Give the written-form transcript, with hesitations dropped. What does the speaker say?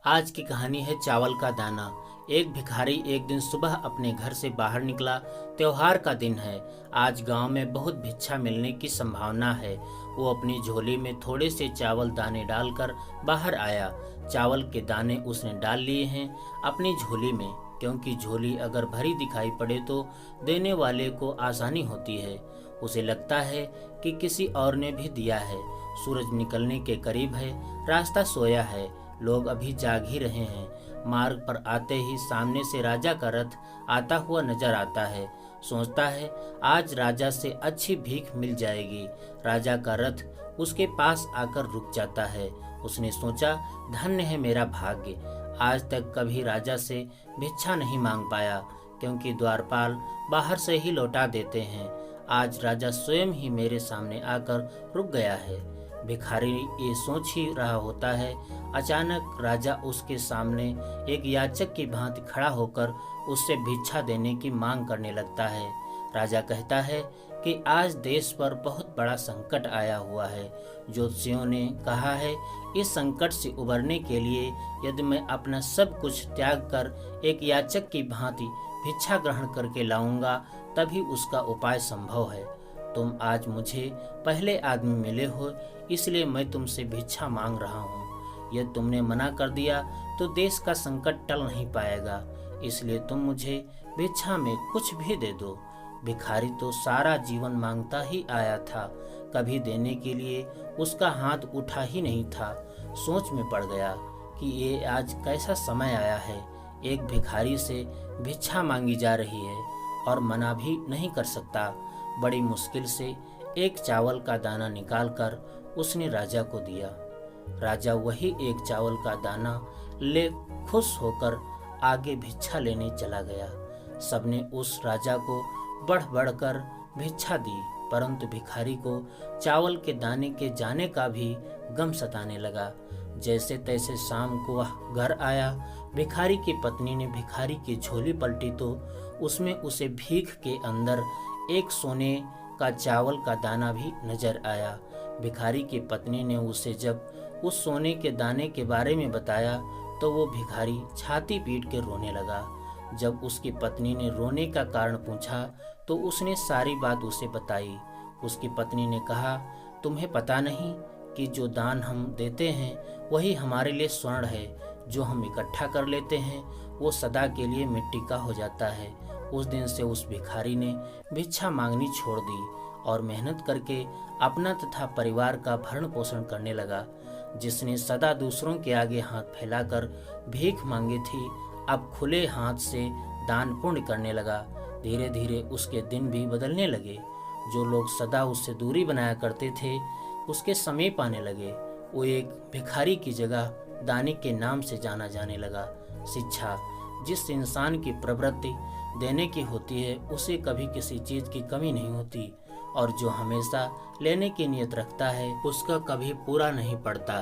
आज की कहानी है चावल का दाना। एक भिखारी एक दिन सुबह अपने घर से बाहर निकला। त्योहार का दिन है। आज गांव में बहुत भिक्षा मिलने की संभावना है। वो अपनी झोली में थोड़े से चावल दाने डालकर बाहर आया। चावल के दाने उसने डाल लिए हैं अपनी झोली में, क्योंकि झोली अगर भरी दिखाई पड़े तो देने वाले को आसानी होती है। उसे लगता है कि किसी और ने भी दिया है। सूरज निकलने के करीब है। रास्ता सोया है। लोग अभी जाग ही रहे हैं। मार्ग पर आते ही सामने से राजा का रथ आता हुआ नजर आता है। सोचता है आज राजा से अच्छी भीख मिल जाएगी। राजा का रथ उसके पास आकर रुक जाता है। उसने सोचा, धन्य है मेरा भाग्य। आज तक कभी राजा से भिक्षा नहीं मांग पाया, क्योंकि द्वारपाल बाहर से ही लौटा देते हैं। आज राजा स्वयं ही मेरे सामने आकर रुक गया है। भिखारी ये सोच ही रहा होता है, अचानक राजा उसके सामने एक याचक की भांति खड़ा होकर उससे भिक्षा देने की मांग करने लगता है। राजा कहता है कि आज देश पर बहुत बड़ा संकट आया हुआ है। ज्योतिषियों ने कहा है इस संकट से उबरने के लिए यदि मैं अपना सब कुछ त्याग कर एक याचक की भांति भिक्षा ग्रहण करके लाऊंगा, तभी उसका उपाय संभव है। तुम आज मुझे पहले आदमी मिले हो, इसलिए मैं तुमसे भिक्षा मांग रहा हूँ। यदि तुमने मना कर दिया तो देश का संकट टल नहीं पाएगा, इसलिए तुम मुझे भिक्षा में कुछ भी दे दो। भिखारी तो सारा जीवन मांगता ही आया था, कभी देने के लिए उसका हाथ उठा ही नहीं था। सोच में पड़ गया कि ये आज कैसा समय आया है। एक भिखारी से भिक्षा मांगी जा रही है और मना भी नहीं कर सकता। बड़ी मुश्किल से एक चावल का दाना निकालकर उसने राजा को दिया। राजा वही एक चावल का दाना ले खुश होकर आगे भिक्षा लेने चला गया। सबने उस राजा को बढ़ बढ़कर भिक्षा दी, परंतु भिखारी को चावल के दाने के जाने का भी गम सताने लगा। जैसे तैसे शाम को वह घर आया। भिखारी की पत्नी ने भिखारी की झोली पलटी तो उसमें उसे भीख के अंदर एक सोने का चावल का दाना भी नजर आया। भिखारी की पत्नी ने उसे जब उस सोने के दाने के बारे में बताया तो वो भिखारी छाती पीट के रोने लगा। जब उसकी पत्नी ने रोने का कारण पूछा तो उसने सारी बात उसे बताई। उसकी पत्नी ने कहा, तुम्हें पता नहीं कि जो दान हम देते हैं वही हमारे लिए स्वर्ण है। जो हम इकट्ठा कर लेते हैं वो सदा के लिए मिट्टी का हो जाता है। उस दिन से उस भिखारी ने भिक्षा मांगनी छोड़ दी और मेहनत करके अपना तथा परिवार का भरण पोषण करने लगा। जिसने सदा दूसरों के आगे हाथ फैलाकर भीख मांगी थी, अब खुले हाथ से दान पुण्य करने लगा। धीरे धीरे उसके दिन भी बदलने लगे। जो लोग सदा उससे दूरी बनाया करते थे उसके समीप आने लगे। वो एक भिखारी की जगह दानी के नाम से जाना जाने लगा। शिक्षा, जिस इंसान की प्रवृत्ति देने की होती है उसे कभी किसी चीज की कमी नहीं होती, और जो हमेशा लेने की नियत रखता है उसका कभी पूरा नहीं पड़ता।